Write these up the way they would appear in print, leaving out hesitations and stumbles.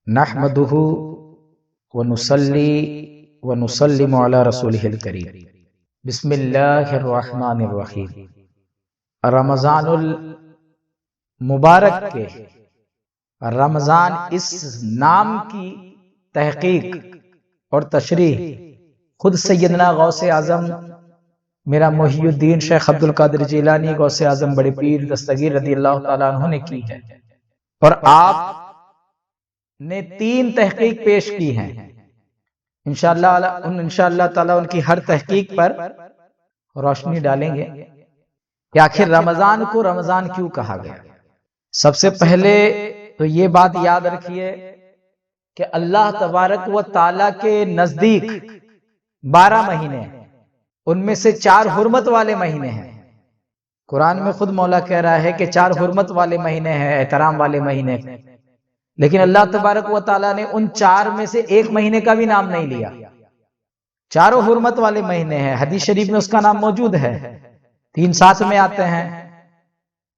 نحمدہ ونصلی ونسلم علی رسولہ الکریم۔ بسم اللہ الرحمن الرحیم۔ رمضان المبارک کے رمضان اس نام کی تحقیق اور تشریح خود سیدنا غوث اعظم میرا محی الدین شیخ عبد القادر جیلانی غوث اعظم بڑے پیر دستگیر رضی اللہ تعالیٰ عنہ نے کی ہے، اور آپ نے 3 تحقیق پیش کی ہیں۔ انشاءاللہ تعالیٰ ان کی ہر تحقیق پر روشنی ڈالیں گے کہ آخر رمضان کو رمضان کیوں کہا گیا۔ سب سے پہلے تو یہ بات یاد رکھیے کہ اللہ تبارک و تعالیٰ کے نزدیک 12 مہینے ہیں، ان میں سے 4 حرمت والے مہینے ہیں۔ قرآن میں خود مولا کہہ رہا ہے کہ 4 حرمت والے مہینے ہیں، احترام والے مہینے ہیں، لیکن اللہ تبارک و تعالیٰ نے ان 4 میں سے 1 مہینے کا بھی نام نہیں لیا۔ 4 حرمت والے مہینے ہیں، حدیث شریف میں اس کا نام موجود ہے، 3 ساتھ میں آتے ہیں،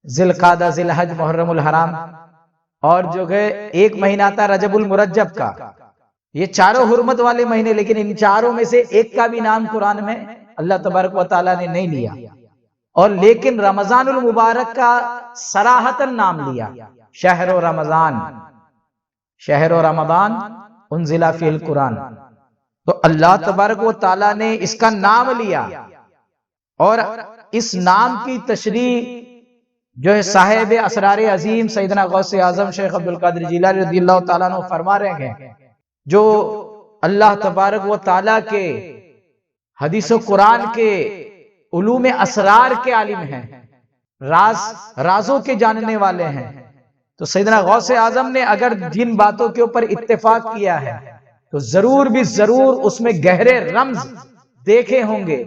ذی القعدہ، ذی الحج، محرم الحرام، اور جو ہے 1 مہینہ آتا ہے رجب المرجب کا۔ یہ 4 حرمت والے مہینے، لیکن ان 4 میں سے 1 کا بھی نام قرآن میں اللہ تبارک و تعالیٰ نے نہیں لیا، اور لیکن رمضان المبارک کا صراحتاً نام لیا، شہر رمضان، شہر رمضان انزل فی القرآن۔ تو اللہ تبارک و تعالیٰ نے اس کا نام لیا، اور اس نام کی تشریح جو ہے صاحب اسرار عظیم سیدنا غوث اعظم شیخ عبد القادر جیلانی رضی اللہ تعالیٰ عنہ فرما رہے ہیں، جو اللہ تبارک و تعالیٰ کے حدیث و قرآن کے علوم اسرار کے عالم ہیں، رازوں کے جاننے والے ہیں۔ تو سیدنا غوث اعظم نے اگر جن باتوں کے اوپر اتفاق کیا ہے تو ضرور بھی ضرور اس میں گہرے رمز دیکھے ہوں گے،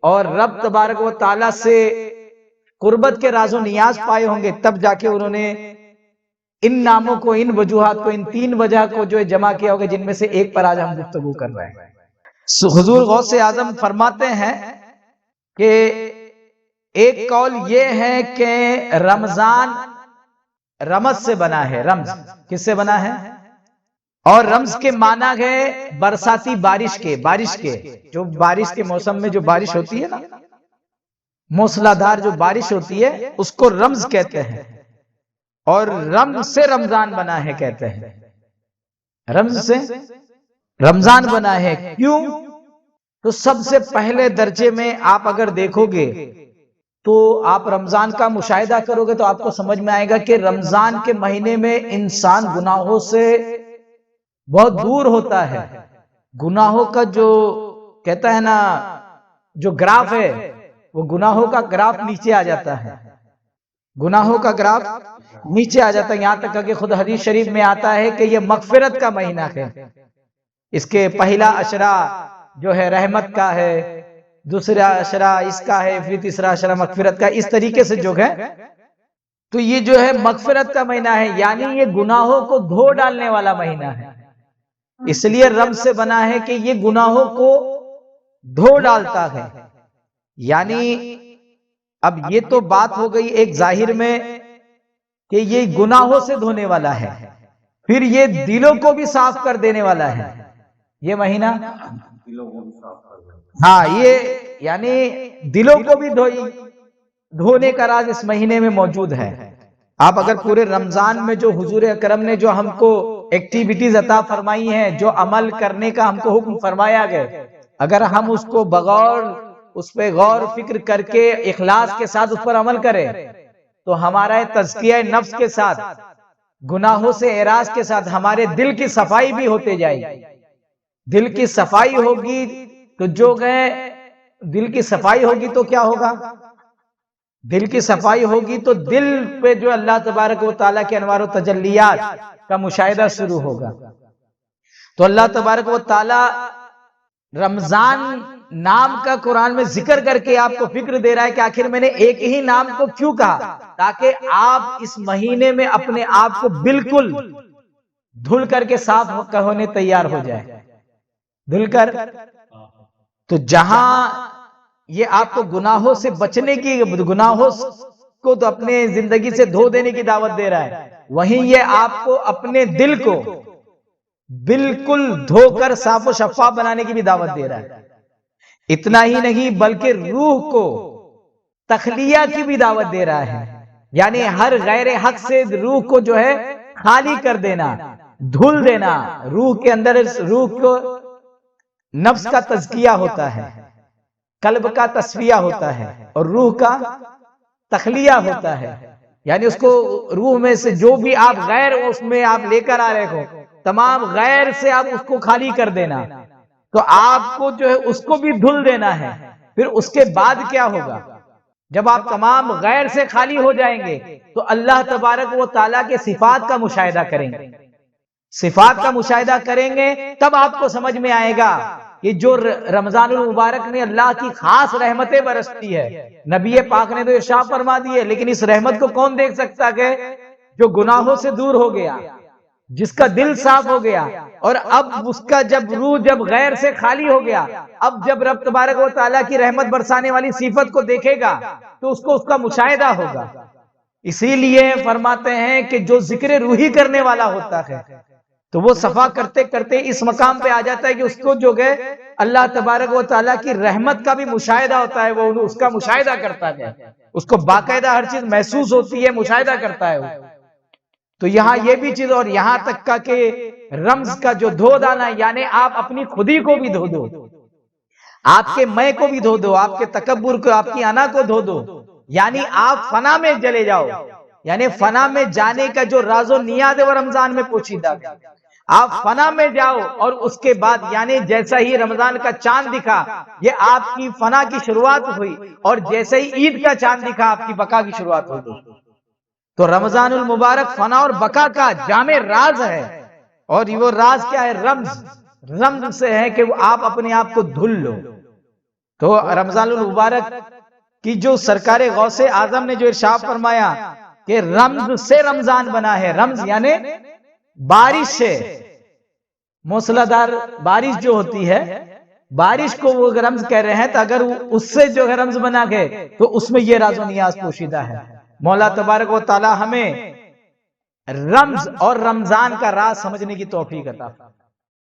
اور رب تبارک و تعالیٰ سے قربت کے راز و نیاز پائے ہوں گے، تب جا کے انہوں نے ان ناموں کو، ان وجوہات کو، ان 3 وجہ کو جو جمع کیا ہوگا، جن میں سے ایک پر آج ہم گفتگو کر رہے ہیں۔ حضور غوث اعظم فرماتے ہیں کہ ایک قول یہ ہے کہ رمضان رمز سے بنا ہے۔ رمز کس سے بنا ہے؟ اور رمز کے معنی ہے برساتی بارش کے، جو بارش کے موسم میں جو بارش ہوتی ہے نا، موسلادھار جو بارش ہوتی ہے، اس کو رمز کہتے ہیں، اور رمز سے رمضان بنا ہے کہتے ہیں۔ رمز سے رمضان بنا ہے، کیوں؟ تو سب سے پہلے درجے میں آپ اگر دیکھو گے تو آپ رمضان کا مشاہدہ کرو گے تو آپ کو سمجھ میں آئے گا کہ رمضان کے مہینے میں انسان گناہوں سے بہت دور ہوتا ہے۔ گناہوں کا جو کہتا ہے نا، جو گراف ہے، وہ گناہوں کا گراف نیچے آ جاتا ہے، گناہوں کا گراف نیچے آ جاتا ہے، یہاں تک کہ خود حدیث شریف میں آتا ہے کہ یہ مغفرت کا مہینہ ہے۔ اس کے پہلا عشرہ جو ہے رحمت کا ہے، دوسرا عشرہ اس کا ہے، پھر تیسرا عشرہ مغفرت کا، اس طریقے سے جو ہے، تو یہ جو ہے مغفرت کا مہینہ ہے، یعنی یہ گناہوں کو دھو ڈالنے والا مہینہ ہے۔ اس لیے رمز سے بنا ہے کہ یہ گناہوں کو دھو ڈالتا ہے۔ یعنی اب یہ تو بات ہو گئی ایک ظاہر میں کہ یہ گناہوں سے دھونے والا ہے، پھر یہ دلوں کو بھی صاف کر دینے والا ہے یہ مہینہ۔ ہاں، یہ یعنی دلوں کو بھی دھونے کا راز اس مہینے میں موجود ہے۔ آپ اگر پورے رمضان میں جو حضور اکرم نے جو ہم کو ایکٹیویٹیز عطا فرمائی ہیں، جو عمل کرنے کا ہم کو حکم فرمایا گیا، اگر ہم اس کو بغور اس پہ غور فکر کر کے اخلاص کے ساتھ اس پر عمل کریں تو ہمارا تزکیہ نفس کے ساتھ، گناہوں سے اعراض کے ساتھ ہمارے دل کی صفائی بھی ہوتے جائے گی۔ دل کی صفائی ہوگی تو جو گئے، دل کی صفائی ہوگی تو کیا ہوگا؟ دل کی صفائی ہوگی تو دل پہ جو اللہ تبارک و تعالیٰ کے انوار و تجلیات کا مشاہدہ شروع ہوگا۔ تو اللہ تبارک و تعالیٰ رمضان نام کا قرآن میں ذکر کر کے آپ کو فکر دے رہا ہے کہ آخر میں نے ایک ہی نام کو کیوں کہا، تاکہ آپ اس مہینے میں اپنے آپ کو بالکل دھل کر کے صاف ہونے تیار ہو جائے، دھل کر۔ تو جہاں یہ آپ کو گناہوں سے بچنے کی، گناہوں کو تو اپنے زندگی سے دھو دینے کی دعوت دے رہا ہے، وہیں یہ آپ کو اپنے دل کو بالکل دھو کر صاف و شفاف بنانے کی بھی دعوت دے رہا ہے۔ اتنا ہی نہیں بلکہ روح کو تخلیہ کی بھی دعوت دے رہا ہے، یعنی ہر غیر حق سے روح کو جو ہے خالی کر دینا، دھل دینا۔ روح کے اندر روح کو نفس کا تزکیہ ہوتا ہے، قلب کا تصفیہ ہوتا ہے، اور روح کا تخلیہ ہوتا ہے، یعنی اس کو روح میں سے جو بھی آپ غیر اس میں آپ لے کر آ رہے ہو، تمام غیر سے آپ اس کو خالی کر دینا۔ تو آپ کو جو ہے اس کو بھی دھل دینا ہے۔ پھر اس کے بعد کیا ہوگا؟ جب آپ تمام غیر سے خالی ہو جائیں گے تو اللہ تبارک و تعالیٰ کے صفات کا مشاہدہ کریں گے۔ صفات کا مشاہدہ کریں گے تب آپ کو سمجھ میں آئے گا کہ جو رمضان المبارک میں اللہ کی خاص رحمتیں برستی ہے۔ نبی پاک نے تو ارشاد فرما دی ہے، لیکن اس رحمت کو کون دیکھ سکتا کہ جو گناہوں سے دور ہو گیا، جس کا دل صاف ہو گیا، اور اب اس کا جب روح جب غیر سے خالی ہو گیا، اب جب رب تبارک و تعالیٰ کی رحمت برسانے والی صفت کو دیکھے گا تو اس کو اس کا مشاہدہ ہوگا۔ اسی لیے فرماتے ہیں کہ جو ذکر روحی کرنے والا ہوتا ہے تو وہ صفا کرتے کرتے اس مقام پہ آ جاتا ہے کہ اس کو جو ہے اللہ تبارک و تعالیٰ کی رحمت کا بھی مشاہدہ ہوتا ہے، وہ اس کا مشاہدہ کرتا ہے، اس کو باقاعدہ ہر چیز محسوس ہوتی ہے، مشاہدہ کرتا ہے وہ۔ تو یہاں یہ بھی چیز، اور یہاں تک کا کہ رمز کا جو دھو دانا، یعنی آپ اپنی خودی کو بھی دھو دو، آپ کے میں کو بھی دھو دو، آپ کے تکبر کو، آپ کی انا کو دھو دو، یعنی آپ فنا میں چلے جاؤ۔ یعنی فنا میں جانے کا جو راز و نیاز ہے وہ رمضان میں پوشیدہ ہے۔ آپ فنا میں جاؤ اور اس کے بعد یعنی جیسا ہی رمضان کا چاند دکھا یہ آپ کی فنا کی شروعات ہوئی، اور جیسے ہی عید کا چاند دکھا آپ کی بقا کی شروعات ہوئی۔ تو رمضان المبارک فنا اور بقا کا جامع راز ہے، اور وہ راز کیا ہے؟ رمز سے ہے کہ آپ اپنے آپ کو دھل لو۔ تو رمضان المبارک کی جو سرکار غوث اعظم نے جو ارشاد فرمایا کہ رمز سے رمضان بنا ہے، رمز یعنی بارش سے، موسلادھار بارش جو ہوتی ہے، بارش کو وہ رمز کہہ رہے ہیں، تو اگر اس سے جو ہے رمز بنا گئے تو اس میں یہ راز و نیاز پوشیدہ ہے۔ مولا تبارک و تعالی ہمیں رمز اور رمضان کا راز سمجھنے کی توفیق عطا فرمائے۔